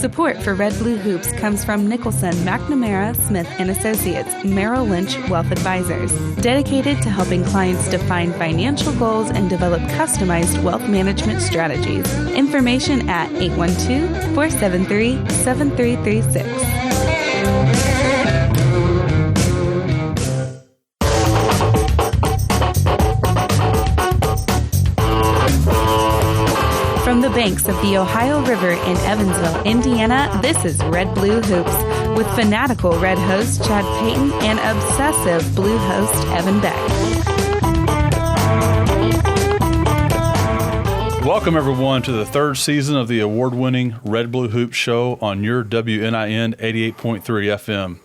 Support for Red Blue Hoops comes from Nicholson, McNamara, Smith & Associates, Merrill Lynch Wealth Advisors, dedicated to helping clients define financial goals and develop customized wealth management strategies. Information at 812-473-7336. From the banks of the Ohio River in Evansville, Indiana, this is Red Blue Hoops with fanatical Red host Chad Payton and obsessive Blue host Evan Beck. Welcome, everyone, to the third season of the award-winning Red Blue Hoops show on your WNIN 88.3 FM.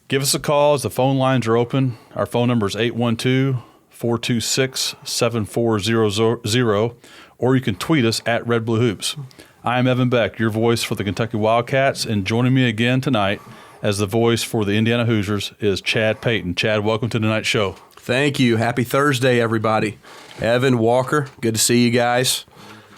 Give us a call as the phone lines are open. Our phone number is 812-426-7400, or you can tweet us at Red Blue Hoops. I am Evan Beck, your voice for the Kentucky Wildcats, and joining me again tonight as the voice for the Indiana Hoosiers is Chad Payton. Chad, welcome to tonight's show. Thank you. Happy Thursday, everybody. Evan, Walker, good to see you guys.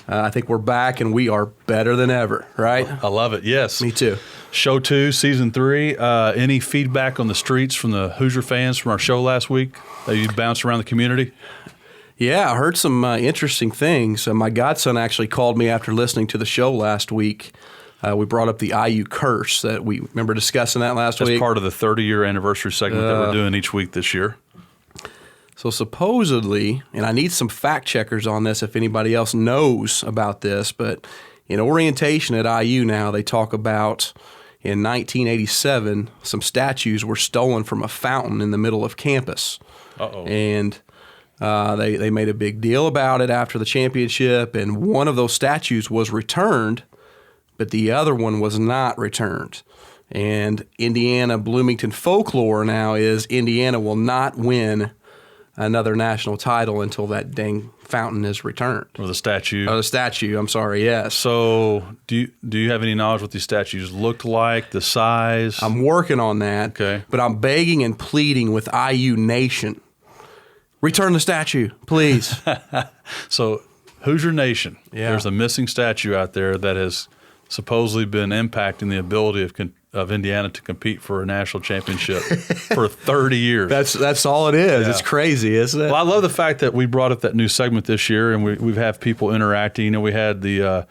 I think we're back, and we are better than ever, right? I love it, yes. Me too. Show 2, Season 3. Any feedback on the streets from the Hoosier fans from our show last week that you bounced around the community? Yeah, I heard some interesting things. My godson actually called me after listening to the show last week. We brought up the IU curse that we remember discussing that last week. That's part of the 30-year anniversary segment that we're doing each week this year. So supposedly, and I need some fact checkers on this if anybody else knows about this, but in orientation at IU now, they talk about in 1987, some statues were stolen from a fountain in the middle of campus. Uh-oh. And they made a big deal about it after the championship, and one of those statues was returned, but the other one was not returned. And Indiana Bloomington folklore now is Indiana will not win another national title until that dang fountain is returned. Or the statue. Oh, the statue, I'm sorry, yes. So do you have any knowledge what these statues looked like, the size? I'm working on that, okay. But I'm begging and pleading with IU Nation. Return the statue, please. So, Hoosier Nation, yeah. There's a missing statue out there that has supposedly been impacting the ability of Indiana to compete for a national championship for 30 years. That's all it is. Yeah. It's crazy, isn't it? Well, I love the fact that we brought up that new segment this year, and we've had people interacting. You know, we had the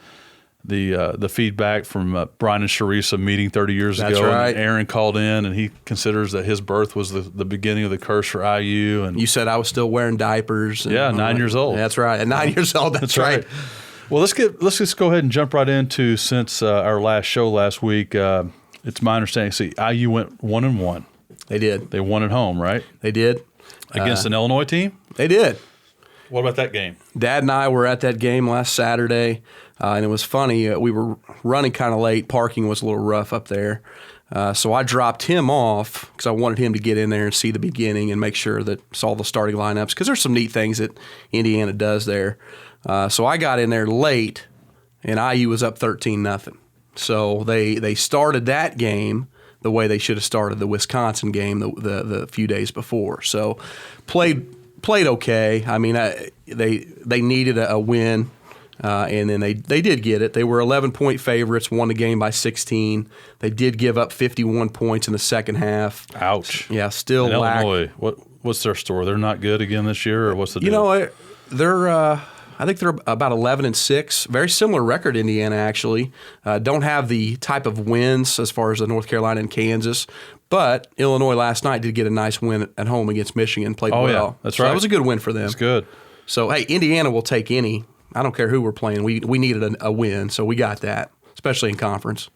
feedback from Brian and Sharisa meeting 30 years ago. That's right. And Aaron called in, and he considers that his birth was the beginning of the curse for IU. And you said I was still wearing diapers. Yeah, 9 years old. That's right. At 9 years old, that's right. Well, let's just go ahead and jump right into, since our last show last week, it's my understanding. See, IU went 1-1. They did. They won at home, right? They did. Against an Illinois team? They did. What about that game? Dad and I were at that game last Saturday, and it was funny. We were running kind of late. Parking was a little rough up there. So I dropped him off because I wanted him to get in there and see the beginning and make sure that saw the starting lineups, because there's some neat things that Indiana does there. So I got in there late, and IU was up 13-0. So they started that game the way they should have started the Wisconsin game the few days before. So played okay. I mean, they needed a win, and then they did get it. They were 11-point favorites, won the game by 16. They did give up 51 points in the second half. Ouch. Yeah, still and lack. Illinois, what's their story? They're not good again this year, or what's the deal? You know, they're I think they're about 11-6. Very similar record, Indiana, actually. Don't have the type of wins as far as the North Carolina and Kansas. But Illinois last night did get a nice win at home against Michigan, played well. Yeah, that's right. That was a good win for them. That's good. So, hey, Indiana will take any. I don't care who we're playing. We needed a win, so we got that, especially in conference.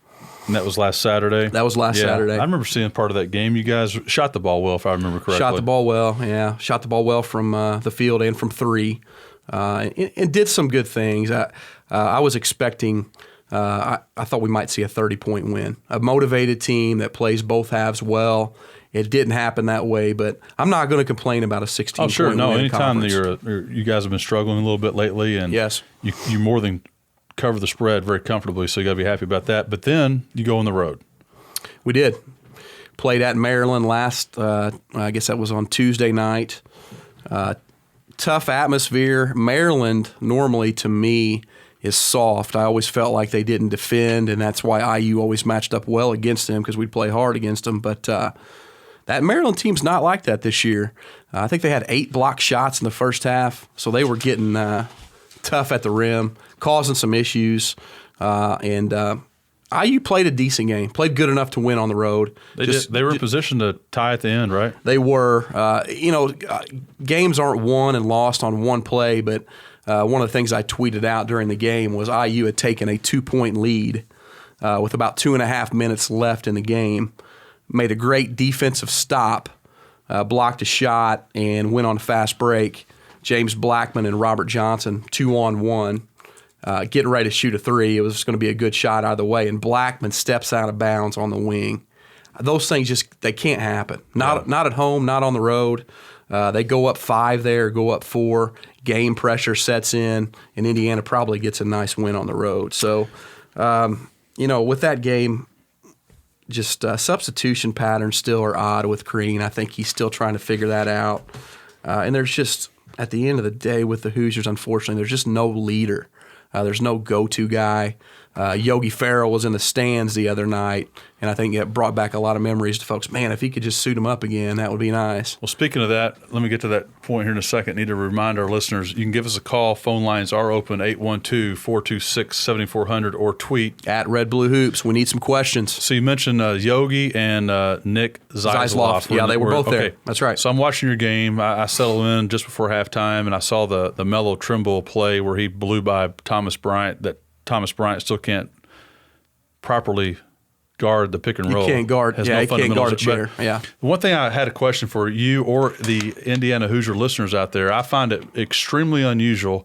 And that was last Saturday? That was last Saturday. I remember seeing part of that game. You guys shot the ball well, if I remember correctly. Shot the ball well, yeah. Shot the ball well from the field and from three. And did some good things. I was expecting I thought we might see a 30-point win. A motivated team that plays both halves well. It didn't happen that way, but I'm not going to complain about a 16-point win. Oh, sure. No, anytime that you guys have been struggling a little bit lately, and yes, you more than cover the spread very comfortably, so you got to be happy about that. But then you go on the road. We did. Played at Maryland last, I guess that was on Tuesday night. Tough atmosphere. Maryland normally, to me, is soft. I always felt like they didn't defend, and that's why IU always matched up well against them because we'd play hard against them. But that Maryland team's not like that this year. I think they had 8 blocked shots in the first half, so they were getting tough at the rim, causing some issues. IU played a decent game, played good enough to win on the road. They were in position to tie at the end, right? They were. Games aren't won and lost on one play, but one of the things I tweeted out during the game was IU had taken a 2-point lead with about 2.5 minutes left in the game, made a great defensive stop, blocked a shot, and went on a fast break. James Blackman and Robert Johnson, 2-on-1. Getting ready to shoot a 3. It was going to be a good shot either way, and Blackman steps out of bounds on the wing. Those things they can't happen. Not at home, not on the road. They go up 5 there, go up 4. Game pressure sets in, and Indiana probably gets a nice win on the road. So, with that game, just substitution patterns still are odd with Crean. I think he's still trying to figure that out. And there's just, at the end of the day with the Hoosiers, unfortunately, there's just no leader. There's no go-to guy. Yogi Ferrell was in the stands the other night, and I think it brought back a lot of memories to folks. Man, if he could just suit him up again, that would be nice. Well, speaking of that, let me get to that point here in a second. I need to remind our listeners, you can give us a call. Phone lines are open, 812-426-7400, or tweet. At Red Blue Hoops. We need some questions. So you mentioned Yogi and Nick Zeisloff. Yeah, they were both there. That's right. So I'm watching your game. I settled in just before halftime, and I saw the Melo Trimble play where he blew by Thomas Bryant, that Thomas Bryant still can't properly guard the pick and roll. He can't guard. He can't guard a chair. Yeah. One thing I had a question for you or the Indiana Hoosier listeners out there. I find it extremely unusual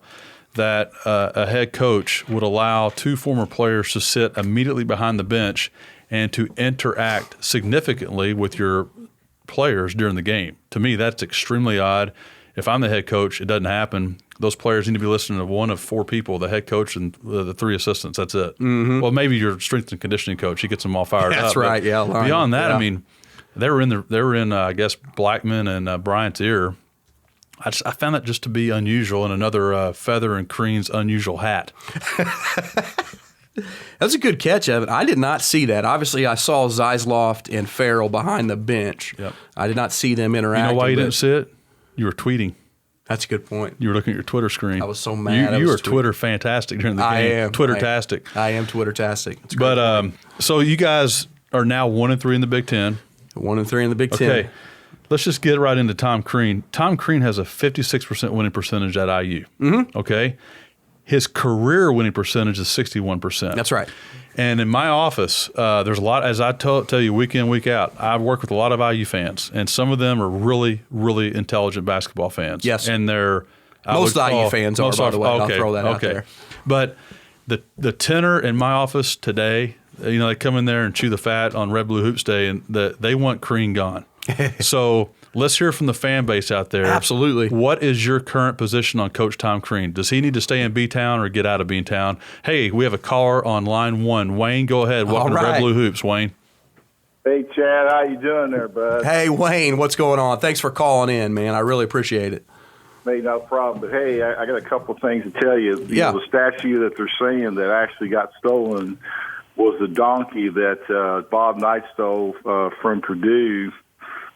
that a head coach would allow 2 former players to sit immediately behind the bench and to interact significantly with your players during the game. To me, that's extremely odd. If I'm the head coach, it doesn't happen. Those players need to be listening to one of 4 people, the head coach and the 3 assistants. That's it. Mm-hmm. Well, maybe your strength and conditioning coach. He gets them all fired up. That's right, yeah. Beyond that, I mean, they were in I guess, Blackman and Bryant's ear. I found that just to be unusual and another feather in Crean's unusual hat. That's a good catch, Evan. I did not see that. Obviously, I saw Zeisloft and Farrell behind the bench. Yep. I did not see them interacting. You know why you didn't see it? You were tweeting. That's a good point. You were looking at your Twitter screen. I was so mad. You were Twitter fantastic during the game. I am. Twitter-tastic. I am Twitter-tastic. But so you guys are now 1-3 in the Big Ten. 1-3 in the Big Ten. Okay. Let's just get right into Tom Crean. Tom Crean has a 56% winning percentage at IU. Mm-hmm. Okay. His career winning percentage is 61%. That's right. And in my office, there's a lot, as I tell you week in, week out, I work with a lot of IU fans, and some of them are really, really intelligent basketball fans. Yes. And they're most IU fans are, by the way. I'll throw that out there. But the tenor in my office today, they come in there and chew the fat on Red Blue Hoops Day, and they want Crean gone. So let's hear from the fan base out there. Absolutely. What is your current position on Coach Tom Crean? Does he need to stay in B-Town or get out of B-Town? Hey, we have a caller on line 1. Wayne, go ahead. Welcome to Red Blue Hoops, Wayne. Hey, Chad. How you doing there, bud? Hey, Wayne. What's going on? Thanks for calling in, man. I really appreciate it. Hey, no problem. But, hey, I got a couple of things to tell you. The statue that they're saying that actually got stolen was the donkey that Bob Knight stole from Purdue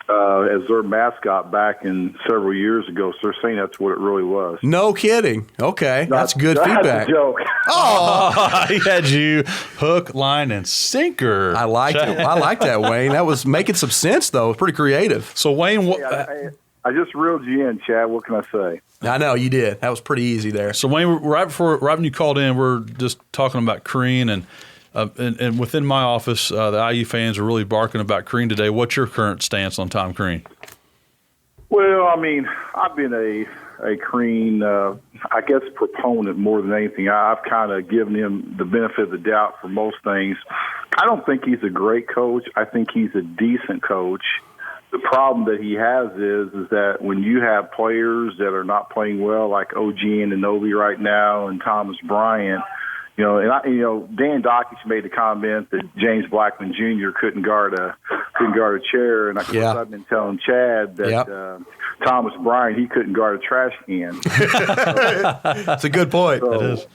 as their mascot back in several years ago. So they're saying that's what it really was. No kidding. Okay. That's good feedback. That's a joke. Oh, he had you hook, line, and sinker. I liked it. I like that, Wayne. That was making some sense, though. Pretty creative. So, Wayne, I just reeled you in, Chad. What can I say? I know you did. That was pretty easy there. So, Wayne, right when you called in, we're just talking about Crean and within my office, the IU fans are really barking about Crean today. What's your current stance on Tom Crean? Well, I mean, I've been a Crean, I guess, proponent more than anything. I've kind of given him the benefit of the doubt for most things. I don't think he's a great coach. I think he's a decent coach. The problem that he has is that when you have players that are not playing well, like OG Anunoby right now and Thomas Bryant, Dan Dockich made the comment that James Blackman Jr. couldn't guard a chair, and I've been telling Chad that Thomas Bryant, he couldn't guard a trash can. That's a good point. It is.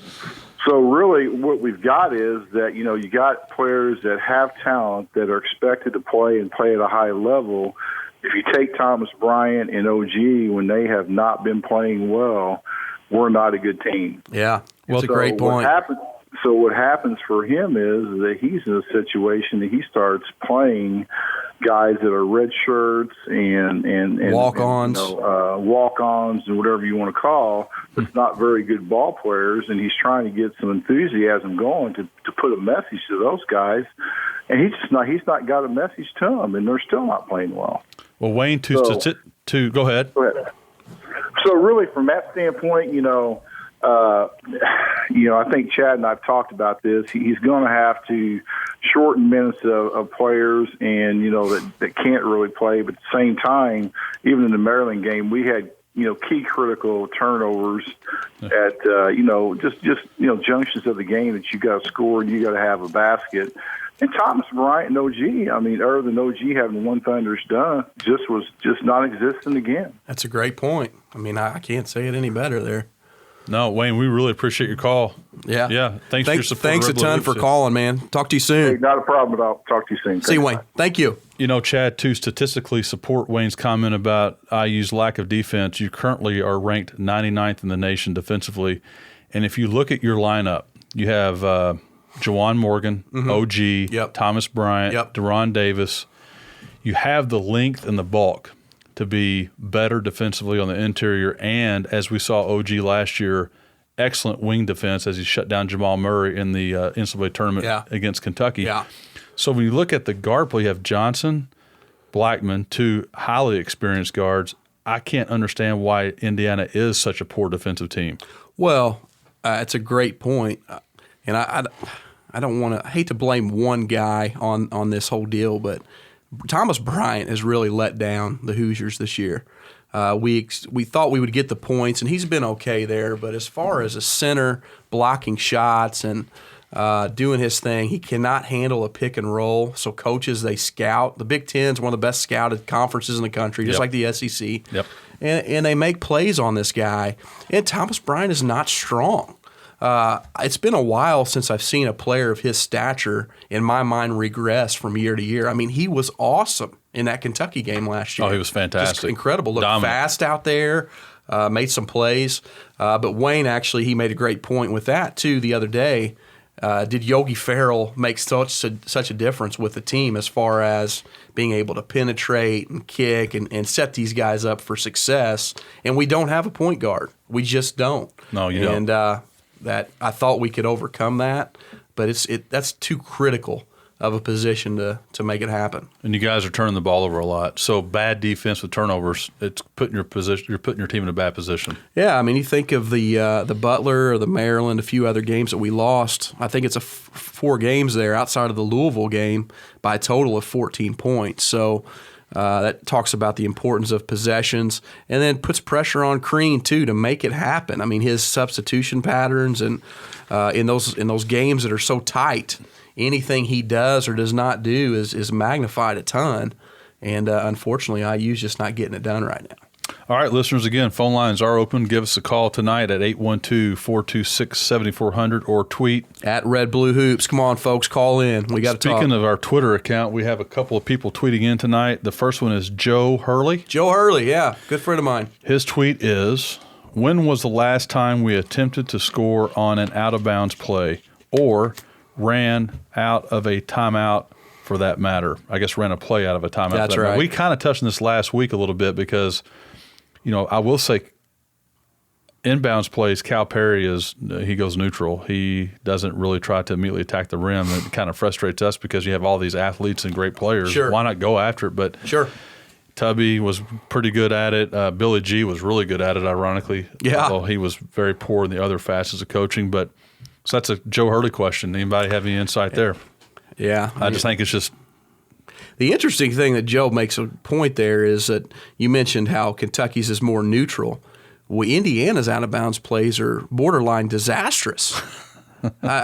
So really what we've got is that, you got players that have talent that are expected to play and play at a high level. If you take Thomas Bryant and OG when they have not been playing well, we're not a good team. Yeah, that's a great point. What happens for him is that he's in a situation that he starts playing guys that are red shirts and walk-ons, walk-ons and whatever you want to call. It's not very good ball players, and he's trying to get some enthusiasm going to put a message to those guys. And he's not got a message to them, and they're still not playing well. Well, Wayne, to go ahead. Go ahead. So really, from that standpoint, I think Chad and I've talked about this. He's going to have to shorten minutes of players, and that can't really play. But at the same time, even in the Maryland game, we had key critical turnovers at just junctions of the game that you got to score and you got to have a basket. And Thomas Bryant and OG, other than OG having one thunderous dunk, was non-existent again. That's a great point. I can't say it any better there. No, Wayne, we really appreciate your call. Yeah. Thanks for your support. Thanks a ton for calling, man. Talk to you soon. Hey, not a problem at all. Talk to you soon. See you, Wayne. Thank you. Chad, to statistically support Wayne's comment about IU's lack of defense, you currently are ranked 99th in the nation defensively. And if you look at your lineup, you have Jawan Morgan, OG, Thomas Bryant, Deron Davis. You have the length and the bulk to be better defensively on the interior, and as we saw OG last year, excellent wing defense as he shut down Jamal Murray in the NCAA tournament against Kentucky. Yeah. So when you look at the guard play, you have Johnson, Blackman, two highly experienced guards. I can't understand why Indiana is such a poor defensive team. Well, it's a great point, and I don't want to hate to blame one guy on this whole deal, but Thomas Bryant has really let down the Hoosiers this year. We thought we would get the points, and he's been okay there. But as far as a center blocking shots and doing his thing, he cannot handle a pick and roll. So coaches, they scout. The Big Ten's one of the best scouted conferences in the country, just like the SEC. Yep. And they make plays on this guy. And Thomas Bryant is not strong. It's been a while since I've seen a player of his stature, in my mind, regress from year to year. He was awesome in that Kentucky game last year. Oh, he was fantastic. Just incredible. Looked dominant. Fast out there, made some plays. But Wayne, actually, he made a great point with that, too, the other day. Did Yogi Ferrell make such a difference with the team as far as being able to penetrate and kick and set these guys up for success? And we don't have a point guard. We just don't. No, you don't. And that I thought we could overcome that, but that's too critical of a position to make it happen. And you guys are turning the ball over a lot. So bad defense with turnovers, it's putting your team in a bad position. Yeah, you think of the Butler or the Maryland, a few other games that we lost. I think it's 4 games there outside of the Louisville game by a total of 14 points. So that talks about the importance of possessions, and then puts pressure on Crean too to make it happen. His substitution patterns and in those games that are so tight, anything he does or does not do is magnified a ton. And unfortunately, IU's just not getting it done right now. All right, listeners, again, phone lines are open. Give us a call tonight at 812-426-7400 or tweet at Red Blue Hoops. Come on, folks, call in. We got to talk. Speaking of our Twitter account, we have a couple of people tweeting in tonight. The first one is Joe Hurley. Joe Hurley, yeah, good friend of mine. His tweet is, when was the last time we attempted to score on an out-of-bounds play or ran out of a timeout for that matter? I guess ran a play out of a timeout. That's right. We kind of touched on this last week a little bit because – I will say inbounds plays, Cal Perry he goes neutral. He doesn't really try to immediately attack the rim. It kind of frustrates us because you have all these athletes and great players. Sure. Why not go after it? But sure. Tubby was pretty good at it. Billy G was really good at it, ironically. Yeah. Although he was very poor in the other facets of coaching. But so that's a Joe Hurley question. Anybody have any insight there? Yeah. I just think it's just – the interesting thing that Joe makes a point there is that you mentioned how Kentucky's is more neutral. Well, Indiana's out-of-bounds plays are borderline disastrous.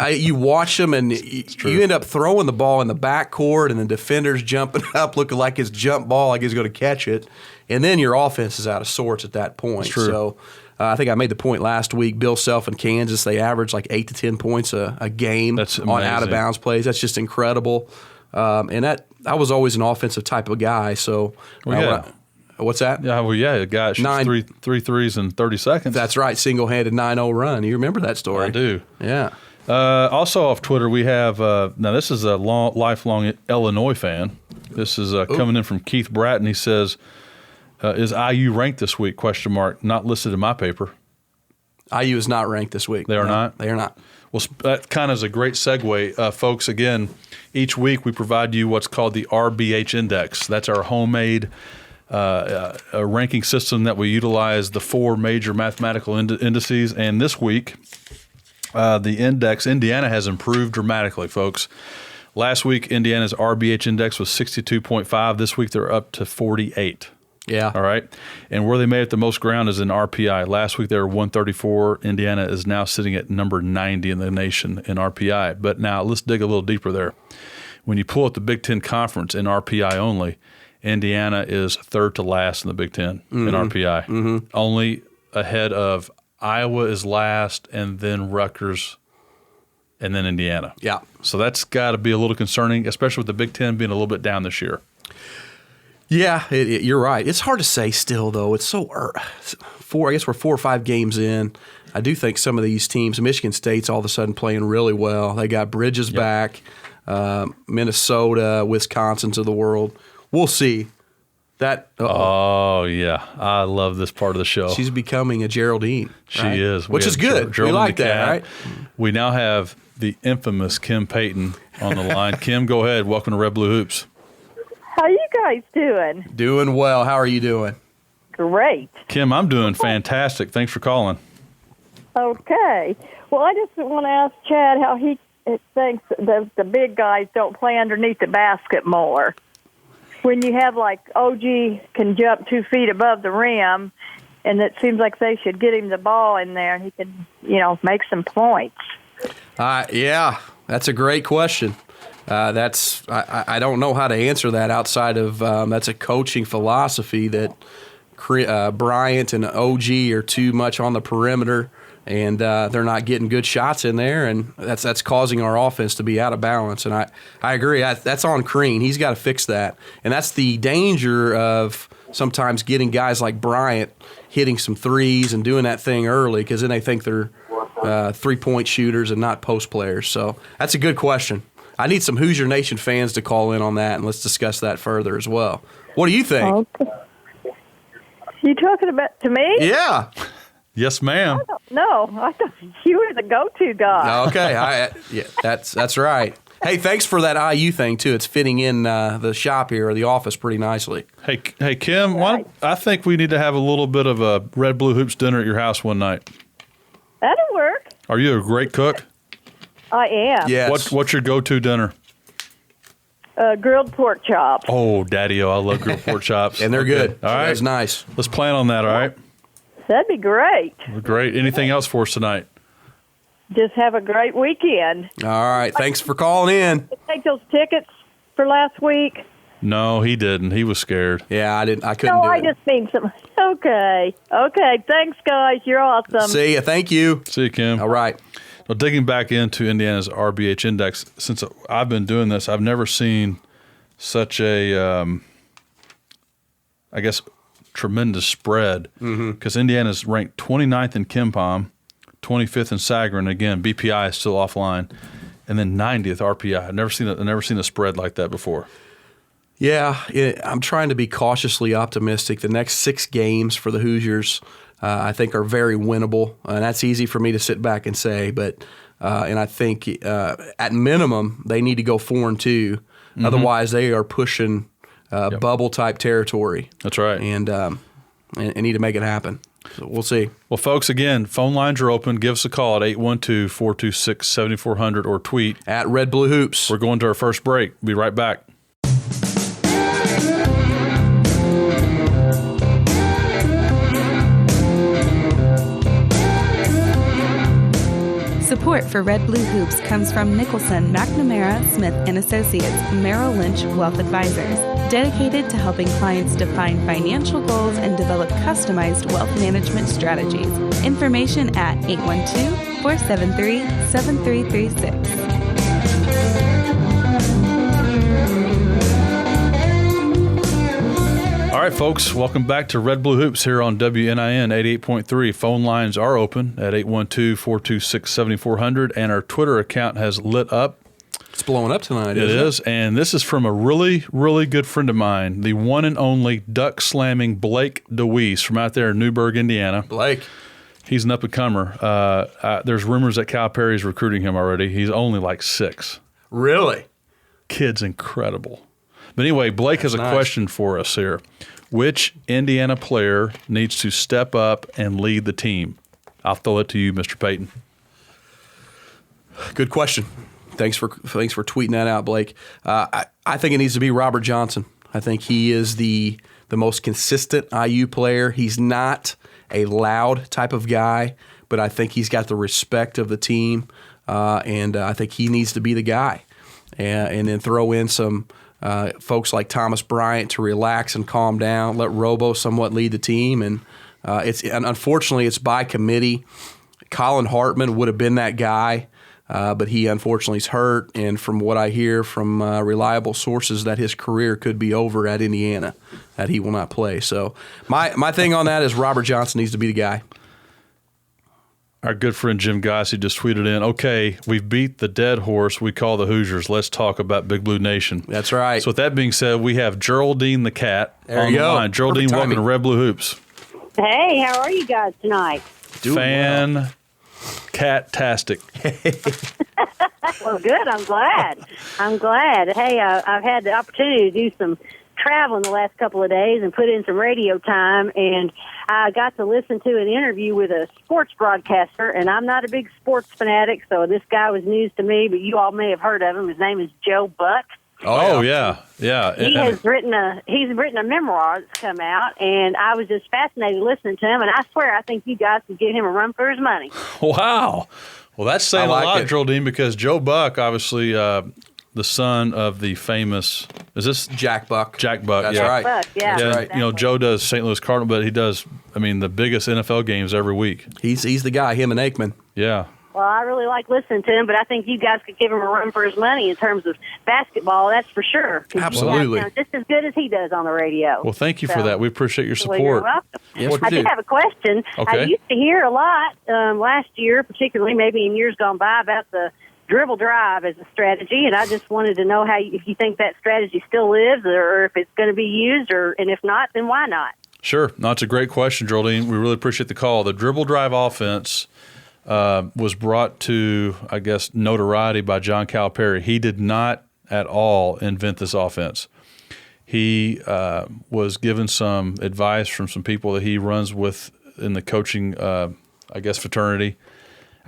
You watch them, and you end up throwing the ball in the backcourt, and the defender's jumping up, looking like his jump ball, like he's going to catch it, and then your offense is out of sorts at that point. True. So I think I made the point last week. Bill Self in Kansas, they average like 8 to 10 points a game on out-of-bounds plays. That's just incredible. And I was always an offensive type of guy. So, what's that? Yeah, well, yeah, a guy shoots three threes in 30 seconds. That's right, single-handed 9-0 run. You remember that story? I do. Yeah. Also off Twitter, we have now this is a lifelong Illinois fan. This is coming in from Keith Bratton. He says, "Is IU ranked this week? ? Not listed in my paper." IU is not ranked this week. They are not? They are not. Well, that kind of is a great segue. Folks, again, each week we provide you what's called the RBH Index. That's our homemade a ranking system that we utilize the 4 major mathematical indices. And this week, the index, Indiana has improved dramatically, folks. Last week, Indiana's RBH index was 62.5. This week, they're up to 48. Yeah. All right. And where they made it the most ground is in RPI. Last week, they were 134. Indiana is now sitting at number 90 in the nation in RPI. But now let's dig a little deeper there. When you pull up the Big Ten Conference in RPI only, Indiana is third to last in the Big Ten in RPI. Only ahead of Iowa is last, and then Rutgers, and then Indiana. Yeah. So that's got to be a little concerning, especially with the Big Ten being a little bit down this year. Yeah, you're right. It's hard to say still, though. It's so I guess we're 4 or 5 games in. I do think some of these teams, Michigan State's all of a sudden playing really well. They got Bridges back, Minnesota, Wisconsin's of the world. We'll see. Oh, yeah. I love this part of the show. She's becoming a Geraldine. She right? is. Which is good. We like that, right? We now have the infamous Kim Payton on the line. Kim, go ahead. Welcome to Red Blue Hoops. How you guys doing? Doing well. How are you doing? Great. Kim, I'm doing fantastic. Thanks for calling. Okay. Well, I just want to ask Chad how he thinks the big guys don't play underneath the basket more. When you have, like, OG can jump 2 feet above the rim, and it seems like they should get him the ball in there, and he can, make some points. Yeah, that's a great question. I don't know how to answer that outside of that's a coaching philosophy that Bryant and OG are too much on the perimeter, and they're not getting good shots in there, and that's causing our offense to be out of balance. And I agree. That's on Crean. He's got to fix that. And that's the danger of sometimes getting guys like Bryant hitting some threes and doing that thing early, because then they think they're three-point shooters and not post players. So that's a good question. I need some Hoosier Nation fans to call in on that, and let's discuss that further as well. What do you think? Okay. You talking about to me? Yeah. Yes, ma'am. No, I thought you were the go-to guy. Okay, yeah, that's right. Hey, thanks for that IU thing too. It's fitting in the shop here or the office pretty nicely. Hey, Kim, I think we need to have a little bit of a Red Blue Hoops dinner at your house one night. That'll work. Are you a great cook? I am. Yes. What's your go-to dinner? Grilled pork chops. Oh, Daddy-o, I love grilled pork chops. And they're good. All right. That's nice. Let's plan on that, all right? That'd be great. Great. Anything else for us tonight? Just have a great weekend. All right. Thanks for calling in. Take those tickets for last week. No, he didn't. He was scared. Yeah, I couldn't do it. I just need some. Okay. Thanks, guys. You're awesome. See ya. Thank you. See you, Kim. All right. Well, digging back into Indiana's RBH index, since I've been doing this, I've never seen such a, I guess, tremendous spread. Because Indiana's ranked 29th in KenPom, 25th in Sagarin. Again, BPI is still offline, and then 90th RPI. I've never seen a spread like that before. Yeah, I'm trying to be cautiously optimistic. The next 6 games for the Hoosiers, I think, are very winnable, and that's easy for me to sit back and say. But and I think at minimum they need to go 4-2. Otherwise, they are pushing bubble type territory. That's right, and need to make it happen. So we'll see. Well, folks, again, phone lines are open. Give us a call at 812-426-7400 or tweet at Red Blue Hoops. We're going to our first break. Be right back. Support for Red Blue Hoops comes from Nicholson, McNamara, Smith & Associates, Merrill Lynch Wealth Advisors, dedicated to helping clients define financial goals and develop customized wealth management strategies. Information at 812-473-7336. All right, folks, welcome back to Red Blue Hoops here on WNIN 88.3. Phone lines are open at 812-426-7400, and our Twitter account has lit up. It's blowing up tonight, It is, and this is from a really, really good friend of mine, the one and only duck-slamming Blake DeWeese from out there in Newburgh, Indiana. Blake. He's an up-and-comer. There's rumors that Cal Perry's recruiting him already. He's only like 6. Really? Kid's incredible. But anyway, Blake has a question for us here. Which Indiana player needs to step up and lead the team? I'll throw it to you, Mr. Payton. Good question. Thanks for tweeting that out, Blake. I think it needs to be Robert Johnson. I think he is the most consistent IU player. He's not a loud type of guy, but I think he's got the respect of the team, and I think he needs to be the guy. And then throw in some folks like Thomas Bryant to relax and calm down, let Robo somewhat lead the team. And unfortunately, it's by committee. Colin Hartman would have been that guy, but he unfortunately is hurt. And from what I hear from reliable sources, that his career could be over at Indiana, that he will not play. So my thing on that is Robert Johnson needs to be the guy. Our good friend Jim Gossey just tweeted in, okay, we've beat the dead horse we call the Hoosiers. Let's talk about Big Blue Nation. That's right. So with that being said, we have Geraldine the Cat on the line. Geraldine, welcome to Red Blue Hoops. Hey, how are you guys tonight? Cat-tastic. Well, good. I'm glad. Hey, I've had the opportunity to do some traveling the last couple of days and put in some radio time, and I got to listen to an interview with a sports broadcaster, and I'm not a big sports fanatic, so this guy was news to me, but you all may have heard of him. His name is Joe Buck. Oh, yeah. He's written a memoir that's come out, and I was just fascinated listening to him, and I swear I think you guys could give him a run for his money. Wow. Well, that's saying a lot, Geraldine, because Joe Buck, obviously, the son of the famous, is this Jack Buck? Jack Buck, That's yeah. right. Buck, yeah. Yeah, Exactly. you know, Joe does St. Louis Cardinal, but he does, the biggest NFL games every week. He's the guy, him and Aikman. Yeah. Well, I really like listening to him, but I think you guys could give him a run for his money in terms of basketball, that's for sure. Absolutely. You guys sound just as good as he does on the radio. Well, thank you for that. We appreciate your support. Well, you're welcome. Yes, I did have a question. Okay. I used to hear a lot last year, particularly maybe in years gone by, about the dribble drive as a strategy, and I just wanted to know if you think that strategy still lives, or if it's going to be used, and if not, then why not? Sure. No, it's a great question, Geraldine. We really appreciate the call. The dribble drive offense was brought to, I guess, notoriety by John Calipari. He did not at all invent this offense. He was given some advice from some people that he runs with in the coaching, fraternity.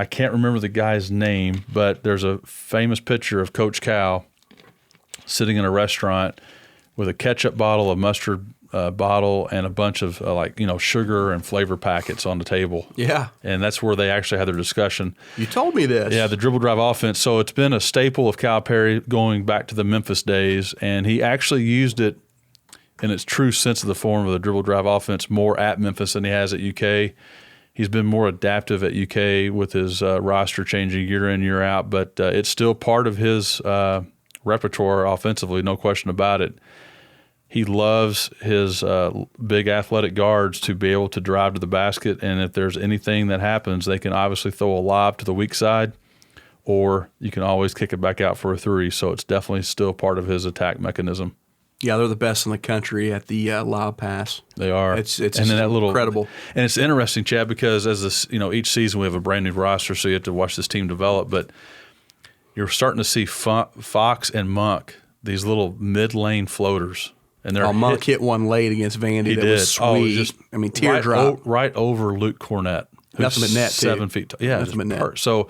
I can't remember the guy's name, but there's a famous picture of Coach Cal sitting in a restaurant with a ketchup bottle, a mustard bottle, and a bunch of sugar and flavor packets on the table. Yeah. And that's where they actually had their discussion. You told me this. Yeah, the dribble drive offense. So it's been a staple of Calipari going back to the Memphis days, and he actually used it in its true sense of the form of the dribble drive offense more at Memphis than he has at UK. He's been more adaptive at UK with his roster changing year in, year out, but it's still part of his repertoire offensively, no question about it. He loves his big athletic guards to be able to drive to the basket, and if there's anything that happens, they can obviously throw a lob to the weak side, or you can always kick it back out for a three. So it's definitely still part of his attack mechanism. Yeah, they're the best in the country at the lob pass. They are. It's and then that little, incredible. And it's interesting, Chad, because as this, each season we have a brand new roster, so you have to watch this team develop. But you're starting to see Fox and Monk, these little mid-lane floaters. And Monk hit one late against Vandy. That was sweet. Teardrop. Right over Luke Cornett. Nothing but net, 7 feet tall. Yeah, nothing but net. So,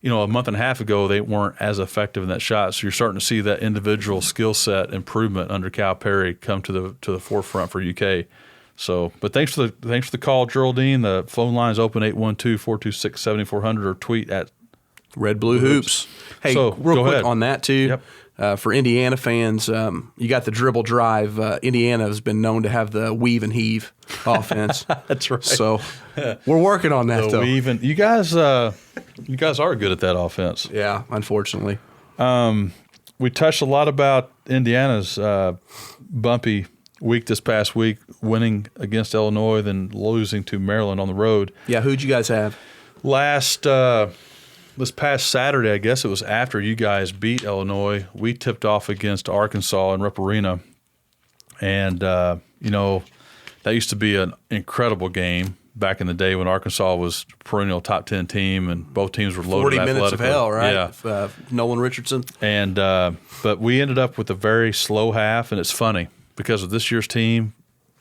a month and a half ago, they weren't as effective in that shot. So you're starting to see that individual skill set improvement under Calipari come to the forefront for UK. So, but thanks for the call, Geraldine. The phone line is open 812-426-7400 or tweet at Red Blue Hoops. Hey, So, real go quick ahead. on that too. For Indiana fans, you got the dribble drive. Indiana has been known to have the weave and heave offense. That's right. So we're working on that, though. You guys are good at that offense. Yeah, unfortunately. We touched a lot about Indiana's bumpy week this past week, winning against Illinois, then losing to Maryland on the road. Yeah, who'd you guys have? This past Saturday, I guess it was after you guys beat Illinois, we tipped off against Arkansas in Rupp Arena. And, that used to be an incredible game back in the day when Arkansas was a perennial top 10 team and both teams were loaded 40 minutes of hell, right? Yeah. Nolan Richardson. And but we ended up with a very slow half, and it's funny because of this year's team,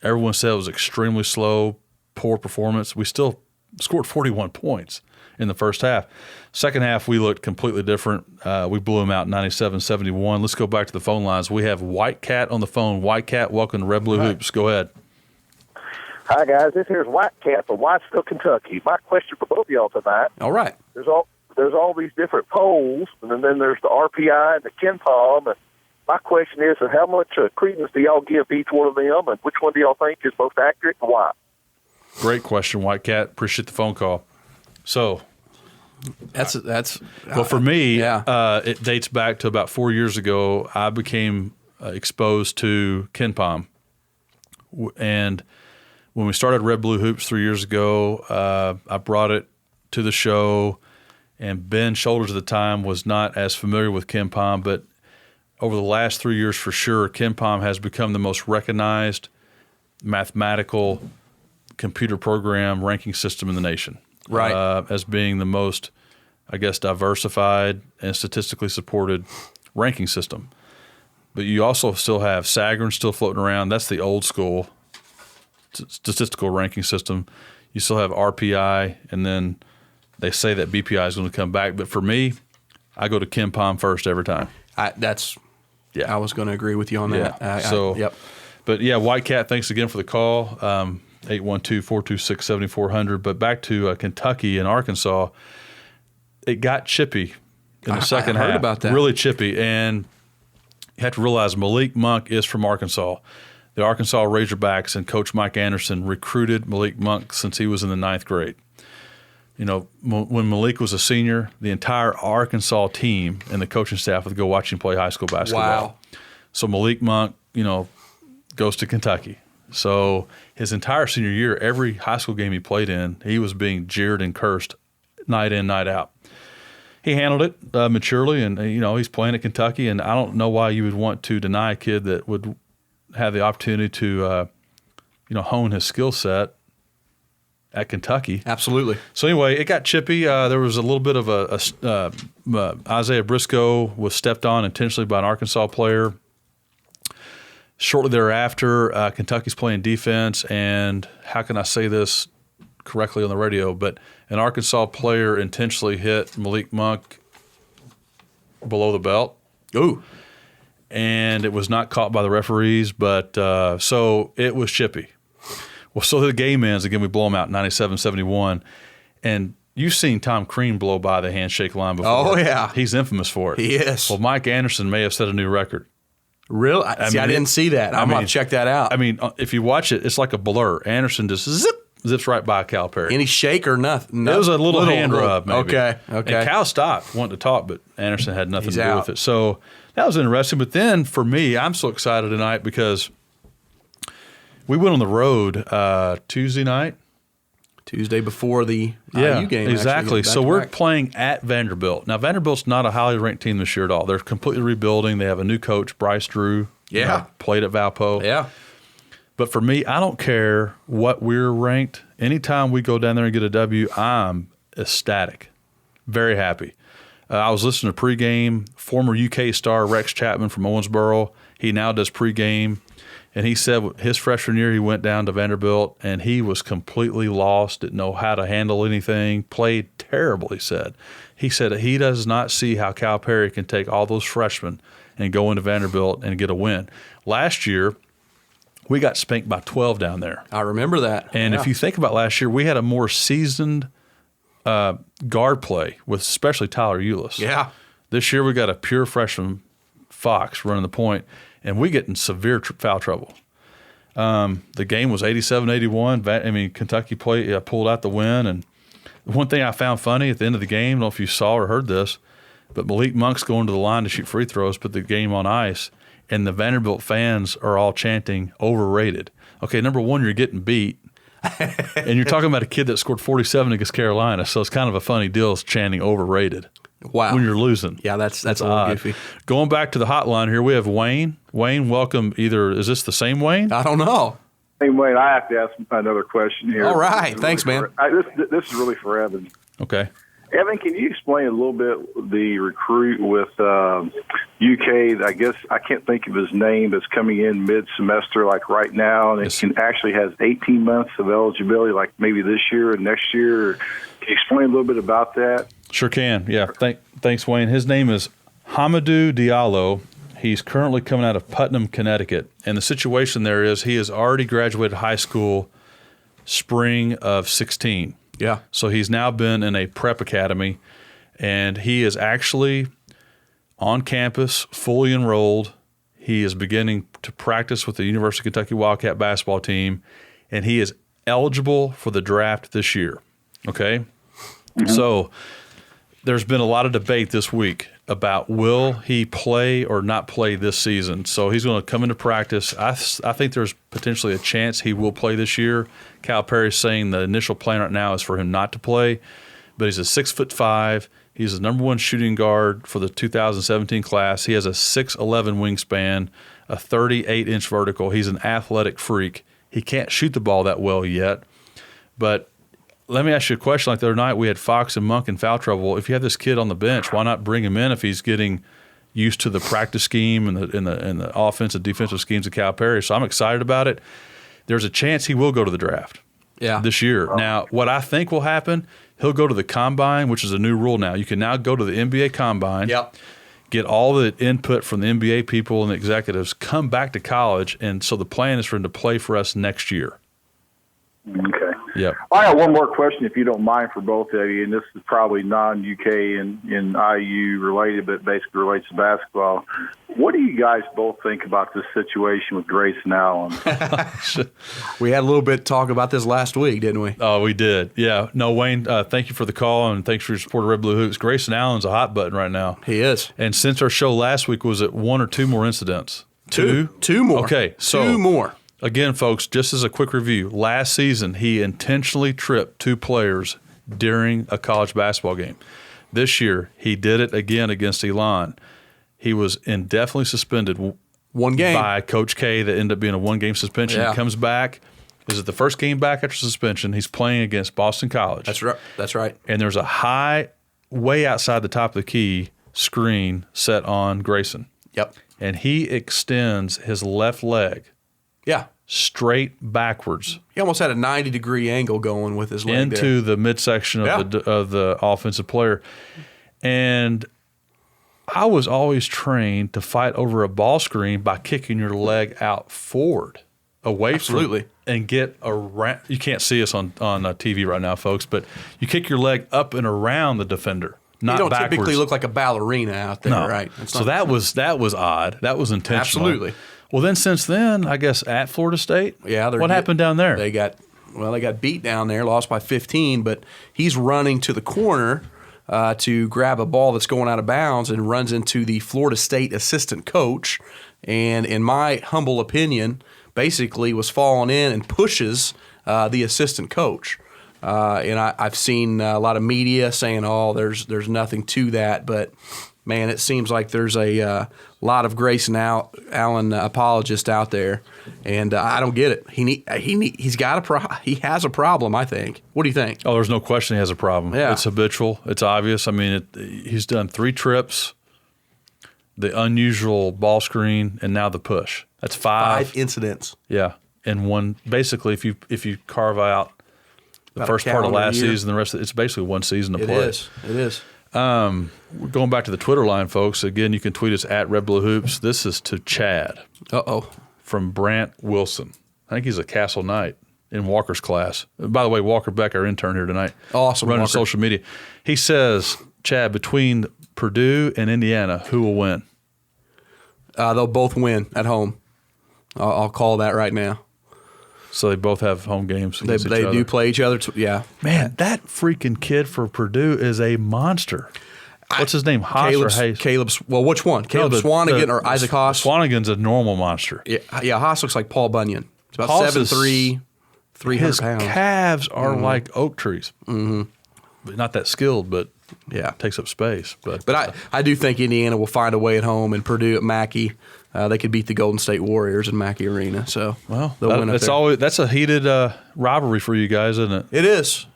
everyone said it was extremely slow, poor performance. We still scored 41 points in the first half. Second half, we looked completely different. We blew them out 97-71. Let's go back to the phone lines. We have White Cat on the phone. White Cat, welcome to Red Blue Hoops. Go ahead. Hi, guys. This here's White Cat from Whitesville, Kentucky. My question for both of y'all tonight. All right. There's all these different polls, and then there's the RPI and the KenPom. And my question is, how much credence do y'all give each one of them, and which one do y'all think is most accurate and why? Great question, White Cat. Appreciate the phone call. So, well, for me, it dates back to about 4 years ago. I became exposed to KenPom, and when we started Red Blue Hoops 3 years ago, I brought it to the show, and Ben Shoulders at the time was not as familiar with KenPom, but over the last 3 years for sure, KenPom has become the most recognized mathematical computer program ranking system in the nation. Right. As being the most, I guess, diversified and statistically supported ranking system. But you also still have Sagarin still floating around. That's the old school statistical ranking system. You still have RPI, and then they say that BPI is going to come back. But for me, I go to KenPom first every time. I was going to agree with you on that. Yep. But yeah, White Cat, thanks again for the call. 812-426-7400. But back to Kentucky and Arkansas, it got chippy in the second half. I heard about that. Really chippy. And you have to realize Malik Monk is from Arkansas. The Arkansas Razorbacks and Coach Mike Anderson recruited Malik Monk since he was in the 9th grade. You know, when Malik was a senior, the entire Arkansas team and the coaching staff would go watch him play high school basketball. Wow. So Malik Monk, goes to Kentucky. So his entire senior year, every high school game he played in, he was being jeered and cursed night in, night out. He handled it maturely, and he's playing at Kentucky, and I don't know why you would want to deny a kid that would have the opportunity to hone his skill set at Kentucky. Absolutely. So anyway, it got chippy. There was a little bit of Isaiah Briscoe was stepped on intentionally by an Arkansas player. Shortly thereafter, Kentucky's playing defense, and how can I say this correctly on the radio, but an Arkansas player intentionally hit Malik Monk below the belt. Ooh. And it was not caught by the referees, but so it was chippy. Well, so the game ends. Again, we blow them out 97-71. And you've seen Tom Crean blow by the handshake line before. Oh, yeah. He's infamous for it. He is. Well, Mike Anderson may have set a new record. Really? I didn't see that. I'm going to check that out. I mean, if you watch it, it's like a blur. Anderson just zips right by Calipari. Any shake or nothing? It was a little hand rub, maybe. Okay. And Cal stopped, wanted to talk, but Anderson had nothing to do out with it. So that was interesting. But then for me, I'm so excited tonight because we went on the road Tuesday night. Tuesday before the IU game. Exactly. So we're playing at Vanderbilt. Now, Vanderbilt's not a highly ranked team this year at all. They're completely rebuilding. They have a new coach, Bryce Drew. Yeah. Played at Valpo. Yeah. But for me, I don't care what we're ranked. Anytime we go down there and get a W, I'm ecstatic. Very happy. I was listening to pregame. Former UK star Rex Chapman from Owensboro. He now does pregame. And he said his freshman year he went down to Vanderbilt and he was completely lost, didn't know how to handle anything, played terrible, he said. He said he does not see how Calipari can take all those freshmen and go into Vanderbilt and get a win. Last year, we got spanked by 12 down there. I remember that. And if you think about last year, we had a more seasoned guard play with especially Tyler Eulis. Yeah. This year we got a pure freshman Fox running the point, and we get in severe foul trouble. The game was 87-81. I mean, Kentucky pulled out the win. And one thing I found funny at the end of the game, I don't know if you saw or heard this, but Malik Monk's going to the line to shoot free throws, put the game on ice, and the Vanderbilt fans are all chanting overrated. Okay, number one, you're getting beat. And you're talking about a kid that scored 47 against Carolina, so it's kind of a funny deal chanting overrated. Wow. When you're losing. Yeah, that's a little odd. goofy. Going back to the hotline here, we have Wayne. Wayne, welcome. Is this the same Wayne? I don't know. Hey, Wayne, I have to ask another question here. All right. Thanks, man. This is really for Evan. Okay. Evan, can you explain a little bit the recruit with UK? I guess I can't think of his name. That's coming in mid-semester, like right now, and Yes. it actually has 18 months of eligibility, like maybe this year and next year. Can you explain a little bit about that? Sure can. Yeah. Thanks, Wayne. His name is Hamidou Diallo. He's currently coming out of Putnam, Connecticut. And the situation there is he has already graduated high school spring of 16. Yeah. So he's now been in a prep academy, and he is actually on campus, fully enrolled. He is beginning to practice with the University of Kentucky Wildcat basketball team, and he is eligible for the draft this year. Okay? Mm-hmm. So there's been a lot of debate this week about will he play or not play this season. So he's going to come into practice. I think there's potentially a chance he will play this year. Cal Perry's saying the initial plan right now is for him not to play, but he's a 6'5". He's the number one shooting guard for the 2017 class. He has a 6'11" wingspan, a 38-inch vertical. He's an athletic freak. He can't shoot the ball that well yet, but let me ask you a question. Like the other night, we had Fox and Monk in foul trouble. If you have this kid on the bench, why not bring him in if he's getting used to the practice scheme and the offensive, defensive schemes of Cal Perry? So I'm excited about it. There's a chance he will go to the draft this year. Now, what I think will happen, he'll go to the combine, which is a new rule now. You can now go to the NBA combine, get all the input from the NBA people and the executives, come back to college, and so the plan is for him to play for us next year. Okay. Yep. I got one more question, if you don't mind, for both of you, and this is probably non-UK and IU related, but basically relates to basketball. What do you guys both think about this situation with Grayson Allen? We had a little bit of talk about this last week, didn't we? Oh, we did. Yeah. No, Wayne, thank you for the call, and thanks for your support of Red Blue Hoops. Grayson Allen's a hot button right now. He is. And since our show last week, was it one or two more incidents? Two more. Okay. So two more. Again, folks, just as a quick review, last season he intentionally tripped two players during a college basketball game. This year he did it again against Elon. He was indefinitely suspended one game by Coach K that ended up being a one-game suspension. Yeah. He comes back. Is it the first game back after suspension? He's playing against Boston College. That's right. And there's a high, way outside the top of the key screen set on Grayson. Yep. And he extends his left leg straight backwards. He almost had a 90-degree angle going with his leg into the midsection of the offensive player. And I was always trained to fight over a ball screen by kicking your leg out forward, away from and get around. You can't see us on TV right now, folks, but you kick your leg up and around the defender, not backwards. You don't backwards. typically look like a ballerina out there, right? So that was odd. That was intentional. Absolutely. Well, then since then, I guess at Florida State, what happened down there? They got beat down there, lost by 15, but he's running to the corner to grab a ball that's going out of bounds and runs into the Florida State assistant coach, and in my humble opinion, basically was falling in and pushes the assistant coach. And I've seen a lot of media saying, "Oh, there's nothing to that," but man, it seems like there's a lot of Grayson Allen apologists out there, and I don't get it. He's got he has a problem, I think. What do you think? Oh, there's no question he has a problem. Yeah. It's habitual. It's obvious. I mean, he's done 3 trips, the unusual ball screen, and now the push. That's 5 incidents. Yeah, and one. Basically, if you carve out the first part of last season, the rest of it's basically one season to play. It is. We're going back to the Twitter line, folks. Again, you can tweet us at Red Blue Hoops. This is to Chad. Uh-oh. From Brant Wilson. I think he's a Castle Knight. in Walker's class. By the way, Walker Beck, our intern here tonight. Awesome, running Walker. social media. He says, Chad, between Purdue and Indiana, who will win? They'll both win at home. I'll call that right now. So they both have home games They against each other. do play each other. Yeah. Man, that freaking kid for Purdue is a monster. What's his name? Haas or Hayes? Well, which one? Caleb Swanigan or Isaac Haas? Swanigan's a normal monster. Yeah, Haas looks like Paul Bunyan. It's about Haas 7'3", 300 his pounds. calves are like oak trees. Mm-hmm. But not that skilled, but yeah, takes up space. But I do think Indiana will find a way at home, and Purdue at Mackey. They could beat the Golden State Warriors in Mackey Arena. So they'll win up there. That's a heated rivalry for you guys, isn't it? It is.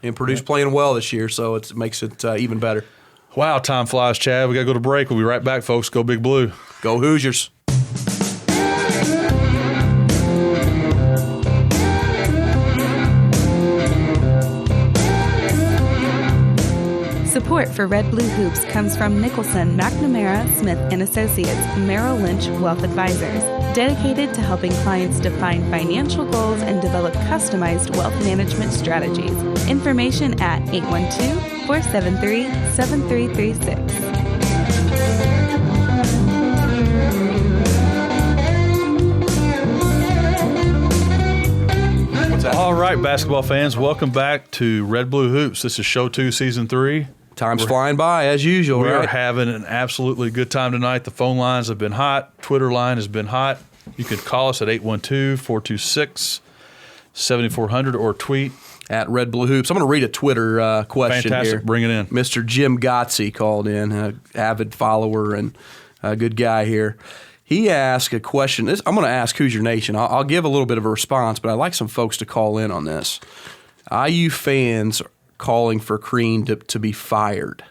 And Purdue's playing well this year, so it makes it even better. Wow, time flies, Chad. We got to go to break. We'll be right back, folks. Go Big Blue. Go Hoosiers. Support for Red Blue Hoops comes from Nicholson, McNamara, Smith & Associates, Merrill Lynch Wealth Advisors, dedicated to helping clients define financial goals and develop customized wealth management strategies. Information at 812-473-7336. All right, basketball fans, welcome back to Red Blue Hoops. This is Show 2, Season 3. Time's flying by, as usual, We right? are having an absolutely good time tonight. The phone lines have been hot. Twitter line has been hot. You can call us at 812-426-7400 or tweet. At Red Blue Hoops. I'm going to read a Twitter question Fantastic. here. Bring it in. Mr. Jim Gotze called in, an avid follower and a good guy here. He asked a question. I'm going to ask Hoosier Nation. I'll give a little bit of a response, but I'd like some folks to call in on this. IU fans calling for Crean to be fired.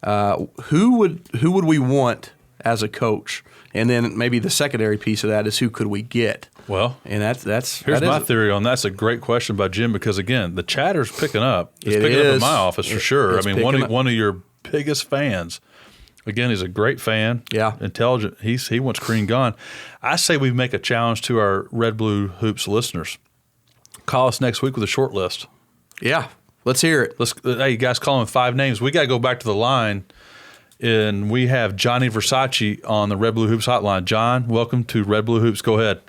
Who would we want as a coach? And then maybe the secondary piece of that is who could we get? Well, and that's here's my theory on that. That's a great question by Jim because again, the chatter's picking up. It's picking up in my office for sure. I mean, one of your biggest fans. Again, he's a great fan. Yeah, intelligent. He wants Crean gone. I say we make a challenge to our Red Blue Hoops listeners. Call us next week with a short list. Yeah, let's hear it. Hey, you guys, call in 5 names. We got to go back to the line. And we have Johnny Versace on the Red Blue Hoops hotline. John, welcome to Red Blue Hoops. Go ahead.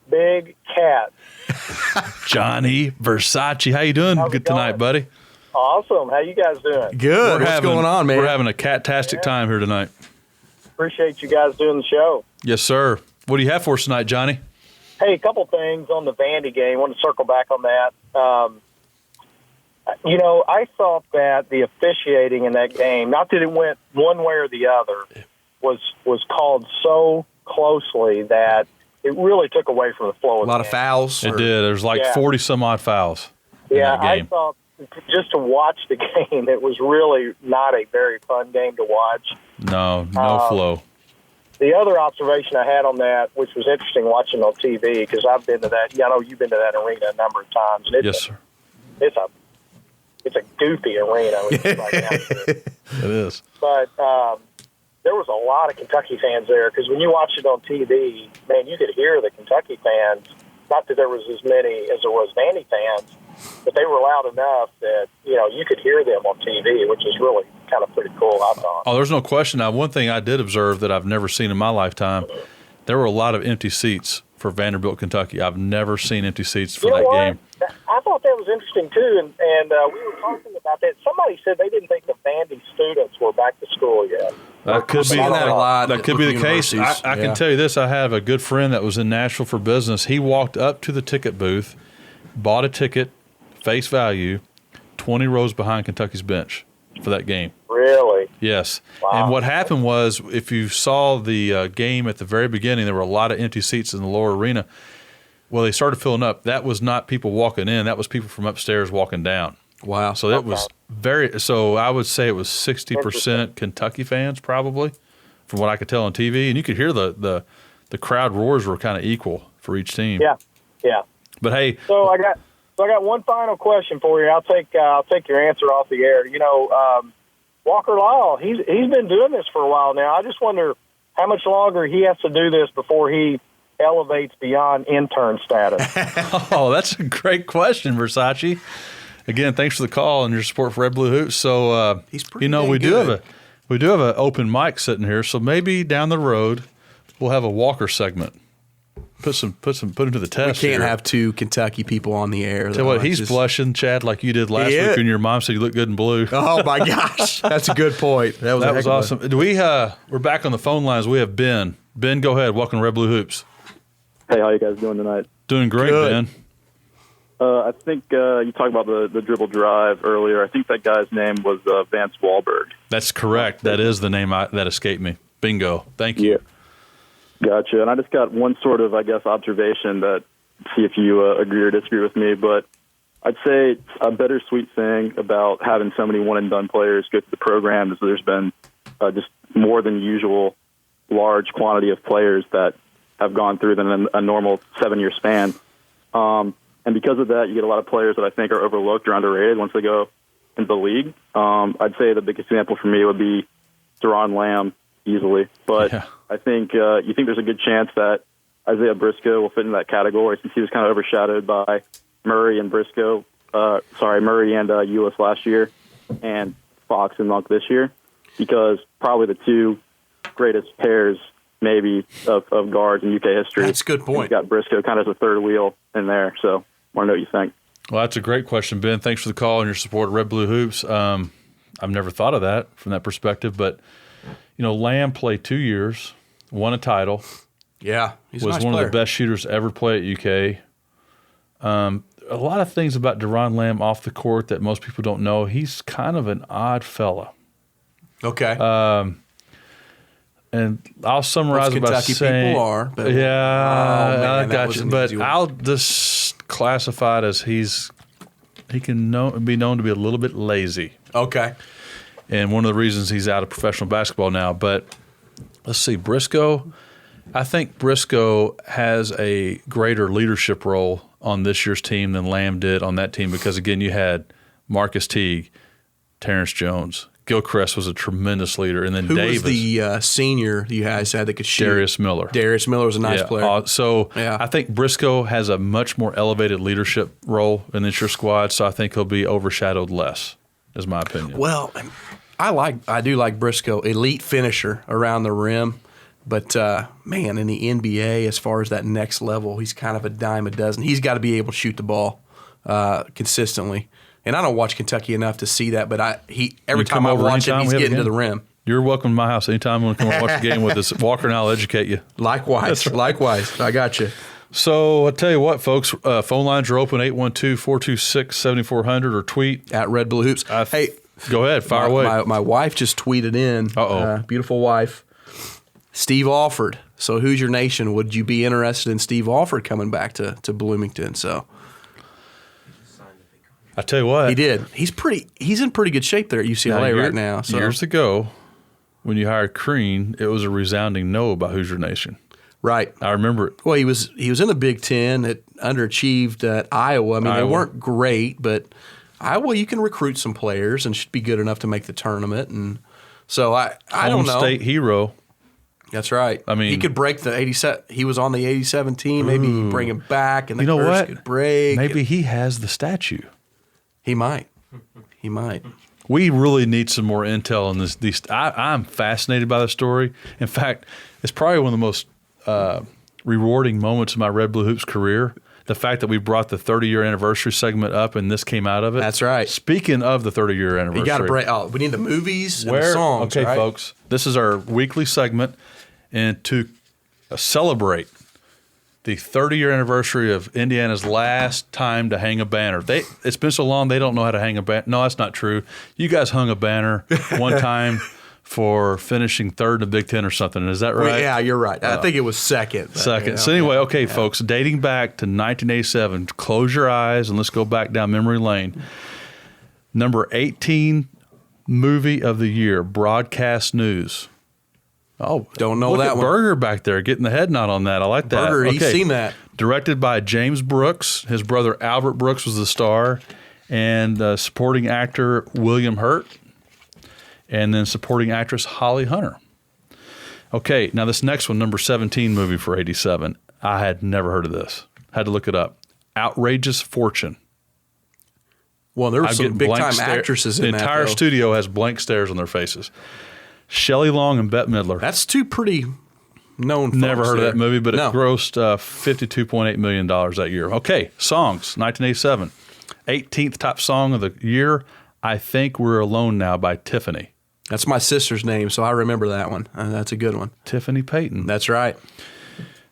Big Cat. Johnny Versace. How you doing tonight, buddy? Awesome. How you guys doing? Good. What's going on, man? We're having a cat-tastic time here tonight. Appreciate you guys doing the show. Yes, sir. What do you have for us tonight, Johnny? Hey, a couple things on the Vandy game. I want to circle back on that. I thought that the officiating in that game, not that it went one way or the other, was called so closely that it really took away from the flow of the game. A lot of fouls. It did. There's like 40-some-odd fouls in that game. I thought just to watch the game, it was really not a very fun game to watch. No flow. The other observation I had on that, which was interesting watching on TV, because I've been to that. I know you've been to that arena a number of times. And yes, sir. It's a goofy arena. It is. But there was a lot of Kentucky fans there because when you watch it on TV, man, you could hear the Kentucky fans. Not that there was as many as there was Vandy fans, but they were loud enough that you could hear them on TV, which is really kind of pretty cool, I thought. Oh, there's no question. Now, one thing I did observe that I've never seen in my lifetime, there were a lot of empty seats for Vanderbilt, Kentucky. I've never seen empty seats for that game. I thought that was interesting, too, and we were talking about that. Somebody said they didn't think the Vandy students were back to school yet. That could be that a lot. That could be the case. I can tell you this. I have a good friend that was in Nashville for business. He walked up to the ticket booth, bought a ticket, face value, 20 rows behind Kentucky's bench for that game. Really? Yes. Wow. And what happened was, if you saw the game at the very beginning, there were a lot of empty seats in the lower arena. Well, they started filling up. That was not people walking in. That was people from upstairs walking down. Wow. So that was so I would say it was 60% Kentucky fans probably, from what I could tell on TV. And you could hear the crowd roars were kind of equal for each team. Yeah. But hey. So I got one final question for you. I'll take your answer off the air. Walker Lyle, he's been doing this for a while now. I just wonder how much longer he has to do this before he elevates beyond intern status? Oh, that's a great question, Versace. Again, thanks for the call and your support for Red Blue Hoops. So, we do have an open mic sitting here. So maybe down the road we'll have a Walker segment. Put him to the test. We can't here. have two Kentucky people on the air. Tell you what, he's blushing, Chad, like you did last week when your mom said you look good in blue. Oh my gosh, that's a good point. That was awesome. We're back on the phone lines. We have Ben. Ben, go ahead. Welcome to Red Blue Hoops. Hey, how you guys doing tonight? Doing great, Good. Ben. I think you talked about the dribble drive earlier. I think that guy's name was Vance Wahlberg. That's correct. That is the name that escaped me. Bingo. Thank you. Yeah. Gotcha. And I just got one sort of, I guess, observation that see if you agree or disagree with me. But I'd say a bittersweet thing about having so many one-and-done players go through the program is there's been just more than usual large quantity of players that have gone through than a normal 7-year span. And because of that, you get a lot of players that I think are overlooked or underrated once they go into the league. I'd say the biggest example for me would be Deron Lamb, easily. But yeah. I think you think there's a good chance that Isaiah Briscoe will fit in that category since he was kind of overshadowed by Murray and Ulis last year and Fox and Monk this year, because probably the two greatest pairs maybe of guards in UK history. That's a good point. You've got Briscoe kind of as a third wheel in there, so I want to know what you think. Well, that's a great question, Ben. Thanks for the call and your support of Red Blue Hoops. I've never thought of that from that perspective, but Lamb played 2 years, won a title. Yeah, he's was a nice one player. of the best shooters to ever play at UK. A lot of things about Deron Lamb off the court that most people don't know. He's kind of an odd fella. Okay. And I'll summarize it by Kentucky saying, people are. But, I that got was you. an But easy one. I'll just classify it as he can be known to be a little bit lazy. Okay. And one of the reasons he's out of professional basketball now. But let's see, Briscoe. I think Briscoe has a greater leadership role on this year's team than Lamb did on that team because, again, you had Marcus Teague, Terrence Jones. Gilchrist was a tremendous leader. And then Who Davis. was the senior you guys had that could shoot? Darius Miller. Darius Miller was a nice player. I think Briscoe has a much more elevated leadership role in this year's squad, so I think he'll be overshadowed less, is my opinion. Well, I do like Briscoe, elite finisher around the rim. But, man, in the NBA, as far as that next level, he's kind of a dime a dozen. He's got to be able to shoot the ball consistently. And I don't watch Kentucky enough to see that, but every time I watch him, he's getting to the rim. You're welcome to my house anytime you want to come and watch the game with us. Walker and I'll educate you. Likewise. Right. Likewise. I got you. So I'll tell you what, folks, phone lines are open, 812-426-7400 or tweet. At Red Blue Hoops. Hey, go ahead, fire away. My wife just tweeted in. Beautiful wife. Steve Alford. So who's your nation? Would you be interested in Steve Alford coming back to Bloomington? So I tell you what. He did. He's in pretty good shape there at UCLA right now. So. Years ago, when you hired Crean, it was a resounding no about Hoosier Nation. Right. I remember it. Well, he was in the Big Ten. It underachieved at Iowa. I mean, they weren't great, but Iowa, you can recruit some players and should be good enough to make the tournament. And so I don't know. Home state hero. That's right. I mean, he could break the 87. He was on the 87 team. Maybe bring him back, and the curse could break. Maybe he has the statue. He might. He might. We really need some more intel on this. I'm fascinated by the story. In fact, it's probably one of the most rewarding moments of my Red Blue Hoops career. The fact that we brought the 30-year anniversary segment up and this came out of it. That's right. Speaking of the 30-year anniversary. You got to break. Oh, we need the movies and the songs. Okay, right? folks. This is our weekly segment, and to celebrate the 30-year anniversary of Indiana's last time to hang a banner. It's been so long they don't know how to hang a banner. No, that's not true. You guys hung a banner one time for finishing third in the Big Ten or something. Is that right? Well, yeah, you're right. I think it was second. Second. So anyway, folks, dating back to 1987, close your eyes and let's go back down memory lane. Number 18 movie of the year, Broadcast News. Oh, don't know look that at one. Berger back there getting the head nod on that. I like that. Berger, he's seen that. Directed by James Brooks. His brother Albert Brooks was the star, and supporting actor William Hurt, and then supporting actress Holly Hunter. Okay, now this next one, number 17 movie for 87, I had never heard of this. Had to look it up. Outrageous Fortune. Well, there were some big-time actresses in that. The entire studio has blank stares on their faces. Shelley Long and Bette Midler. That's two pretty known folks. Never heard of that movie, but No. it grossed $52.8 million that year. Okay, songs, 1987. 18th top song of the year, I Think We're Alone Now by Tiffany. That's my sister's name, so I remember that one. That's a good one. Tiffany Payton. That's right.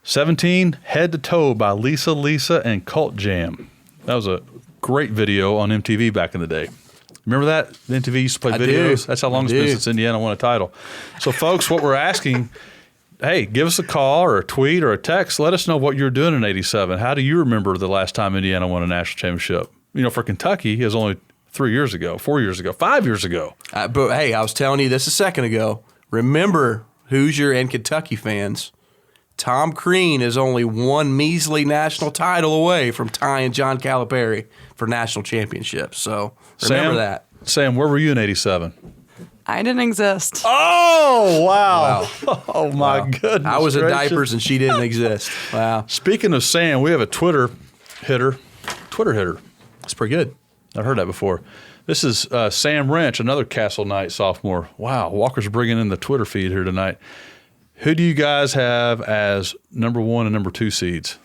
17, Head to Toe by Lisa and Cult Jam. That was a great video on MTV back in the day. Remember that? The MTV used to play videos? do. That's how long it's been since Indiana won a title. So, folks, what we're asking, hey, give us a call or a tweet or a text. Let us know what you're doing in 87. How do you remember the last time Indiana won a national championship? You know, for Kentucky, it was only 3 years ago, 4 years ago, 5 years ago. But, hey, I was telling you this a second ago. Remember, Hoosier and Kentucky fans, Tom Crean is only one measly national title away from tying John Calipari for national championships. So remember that. Sam, where were you in 87? I didn't exist. Oh, wow. Oh, my goodness. I was in gracious. diapers and she didn't exist. Wow. Speaking of Sam, we have a Twitter hitter. That's pretty good. I've heard that before. This is Sam Wrench, another Castle Knight sophomore. Wow, Walker's bringing in the Twitter feed here tonight. Who do you guys have as number 1 and number 2 seeds?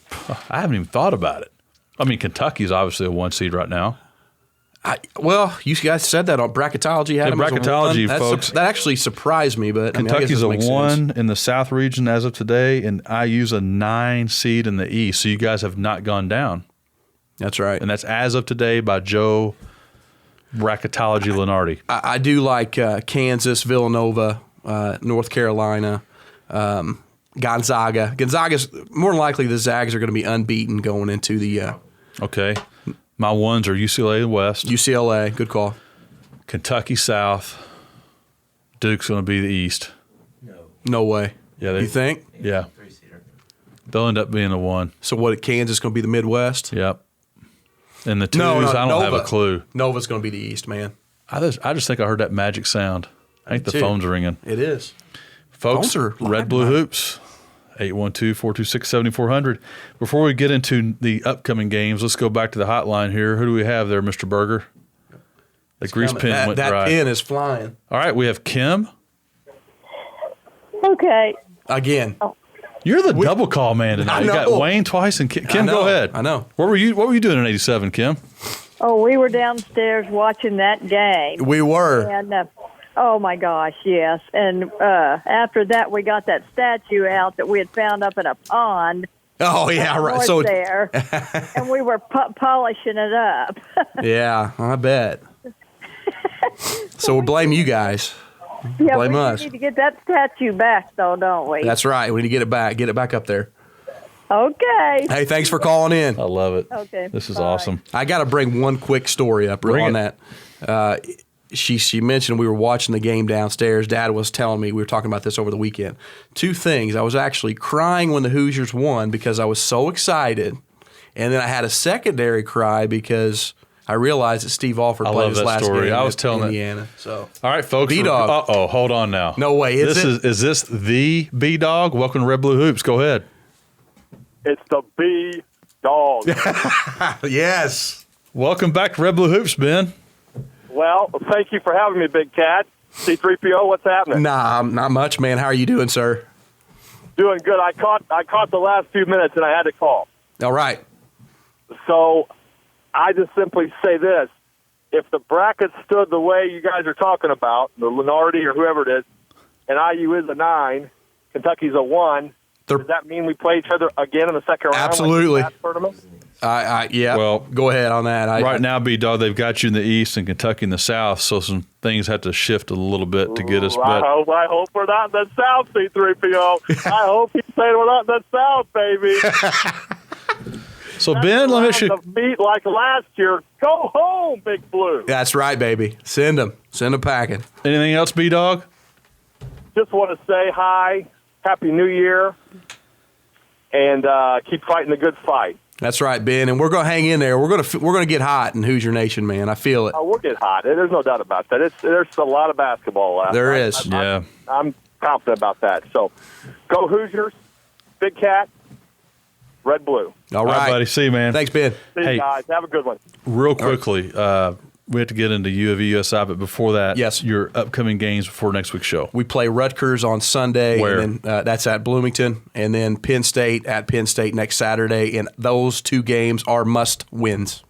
I haven't even thought about it. I mean, Kentucky's obviously a 1 seed right now. Well, you guys said that on bracketology. Had them as a bracketology, one. folks. That actually surprised me, but Kentucky's I mean, I guess a it makes 1 sense. in the South region as of today, and IU's a 9 seed in the East. So you guys have not gone down. That's right. And that's as of today by Joe Bracketology Lenardi. I do like Kansas, Villanova, North Carolina, Gonzaga. Gonzaga's more than likely the Zags are going to be unbeaten going into the Okay. My ones are UCLA West. UCLA. Good call. Kentucky South. Duke's going to be the East. No way. Yeah, You think? Yeah. They'll end up being a 1. So what? Kansas going to be the Midwest? Yep. And the 2s, No, I don't Nova. have a clue. Nova's going to be the East, man. I just think I heard that magic sound. I think the too. phone's ringing. It is. Folks, Phones are Red live Blue tonight. Hoops, 812-426-7400. Before we get into the upcoming games, let's go back to the hotline here. Who do we have there, Mr. Berger? The grease pen went that dry. pen is flying. All right, we have Kim. Okay. Again. You're the double call man tonight. I You got know. Wayne twice and Kim. Kim, know. go ahead. I know. What were you doing in 87, Kim? Oh, we were downstairs watching that game. We were. And oh my gosh, yes. And after that, we got that statue out that we had found up in a pond. Oh, yeah, right. North So, there, and we were polishing it up. yeah, I bet. So we'll blame you guys. Yeah, Blame we us. need to get that statue back, though, don't we? That's right. We need to get it back. Get it back up there. Okay. Hey, thanks for calling in. I love it. Okay, This is bye. awesome. I got to bring one quick story up Bring on it. that. She mentioned we were watching the game downstairs. Dad was telling me, we were talking about this over the weekend. 2 things. I was actually crying when the Hoosiers won because I was so excited. And then I had a secondary cry because I realized that Steve Alford I played love his that last story. game I was at telling it. Indiana. So, All right, folks. B-Dog. Uh-oh, hold on now. No way, is it? Is this the B-Dog? Welcome to Red Blue Hoops. Go ahead. It's the B-Dog. yes. Welcome back to Red Blue Hoops, Ben. Well, thank you for having me, Big Cat. C3PO, what's happening? Nah, not much, man. How are you doing, sir? Doing good. I caught the last few minutes, and I had to call. All right. So I just simply say this. If the bracket stood the way you guys are talking about, the Lenardi or whoever it is, and IU is a 9, Kentucky's a 1, does that mean we play each other again in the second round? Absolutely. Like the last tournament? Yeah. Well, go ahead on that. Right now, B-Dog, they've got you in the East and Kentucky in the South, so some things have to shift a little bit to get us. I hope we're not in the South, C3PO. I hope he's saying we're not in the South, baby. So, Ben, let me ask you. The beat like last year. Go home, Big Blue. That's right, baby. Send them packing. Anything else, B-Dog? Just want to say hi, Happy New Year, and keep fighting the good fight. That's right, Ben, and we're gonna hang in there. We're gonna get hot in Hoosier Nation, man. I feel it. Oh, we'll get hot. There's no doubt about that. There's a lot of basketball left. There is. I'm confident about that. So, go Hoosiers, Big Cat. Red Blue. All right, buddy. See you, man. Thanks, Ben. See you guys. Have a good one. Real quickly, we have to get into U of E USI, but before that, yes, your upcoming games before next week's show. We play Rutgers on Sunday. Where? And then, that's at Bloomington. And then Penn State at Penn State next Saturday. And those two games are must-wins,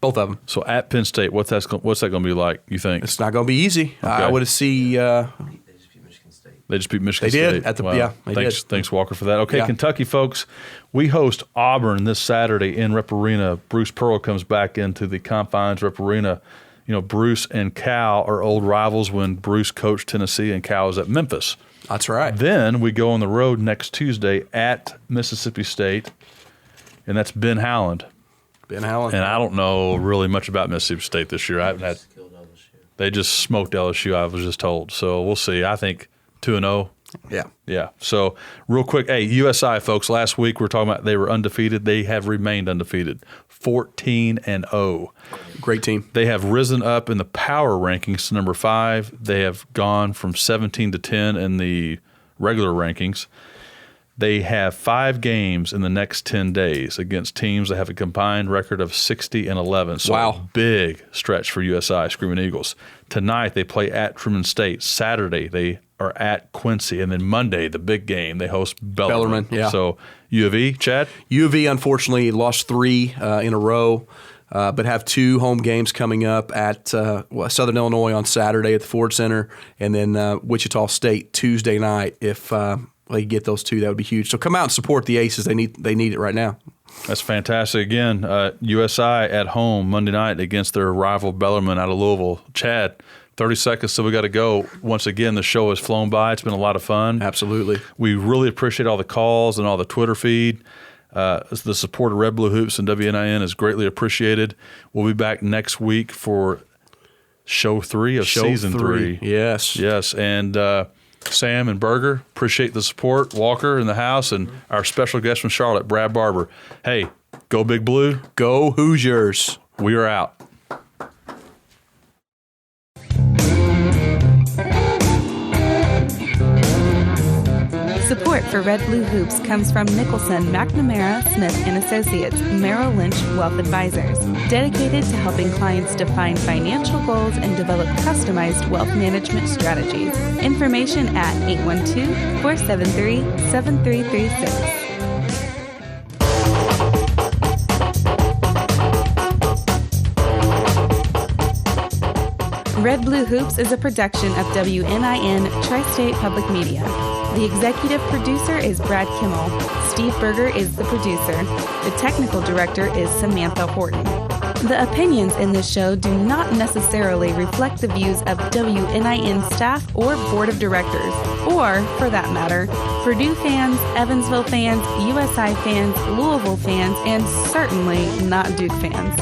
both of them. So at Penn State, what's that going to be like, you think? It's not going to be easy. Okay. I would see They just beat Michigan State. They did? Wow. Yeah, they did. Thanks, Walker, for that. Okay, Yeah. Kentucky folks, we host Auburn this Saturday in Rep Arena. Bruce Pearl comes back into the confines of Rep Arena. You know, Bruce and Cal are old rivals when Bruce coached Tennessee and Cal was at Memphis. That's right. Then we go on the road next Tuesday at Mississippi State, and that's Ben Howland. Ben Howland. And I don't know really much about Mississippi State this year. I haven't had. They just smoked LSU, I was just told. So we'll see. I think 2-0. Yeah. Yeah. So real quick, hey, USI folks, last week we were talking about they were undefeated. They have remained undefeated, 14-0. Great team. They have risen up in the power rankings to number 5. They have gone from 17 to 10 in the regular rankings. They have 5 games in the next 10 days against teams that have a combined record of 60-11. So wow. Big stretch for USI, Screaming Eagles. Tonight they play at Truman State. Saturday they are at Quincy. And then Monday, the big game, they host Bellarmine. Yeah. So U of E, Chad? U of E, unfortunately, lost 3 in a row. But have 2 home games coming up at Southern Illinois on Saturday at the Ford Center, and then Wichita State Tuesday night. If they get those 2, that would be huge. So come out and support the Aces. They need it right now. That's fantastic. Again, USI at home Monday night against their rival Bellarmine out of Louisville. Chad, 30 seconds till we got to go. Once again, the show has flown by. It's been a lot of fun. Absolutely. We really appreciate all the calls and all the Twitter feed. The support of Red Blue Hoops and WNIN is greatly appreciated. We'll be back next week for show 3 of season 3. Yes. Yes. And Sam and Berger, appreciate the support. Walker in the house, and our special guest from Charlotte, Brad Barber. Hey, go Big Blue. Go Hoosiers. We are out. Support for Red Blue Hoops comes from Nicholson, McNamara, Smith & Associates, Merrill Lynch Wealth Advisors, dedicated to helping clients define financial goals and develop customized wealth management strategies. Information at 812-473-7336. Red Blue Hoops is a production of WNIN Tri-State Public Media. The executive producer is Brad Kimmel. Steve Berger is the producer. The technical director is Samantha Horton. The opinions in this show do not necessarily reflect the views of WNIN staff or board of directors, or, for that matter, Purdue fans, Evansville fans, USI fans, Louisville fans, and certainly not Duke fans.